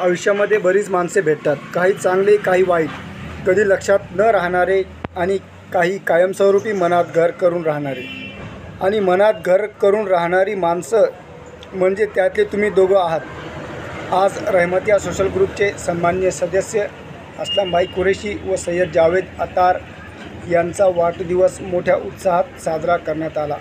आयुष्यामध्ये बरीच माणसे भेटतात, काही चांगले काही वाईट, कधी लक्षात न राहणारे आणि काही कायमस्वरूपी मनात घर करून राहणारे. आणि मनात घर करून राहणारी माणसं म्हणजे त्यातले तुम्ही दोघं आहात. आज रहमतिया सोशल ग्रुपचे सन्माननीय सदस्य असलमभाई कुरेशी व सय्यद जावेद अतार यांचा वाढदिवस मोठ्या उत्साहात साजरा करण्यात आला.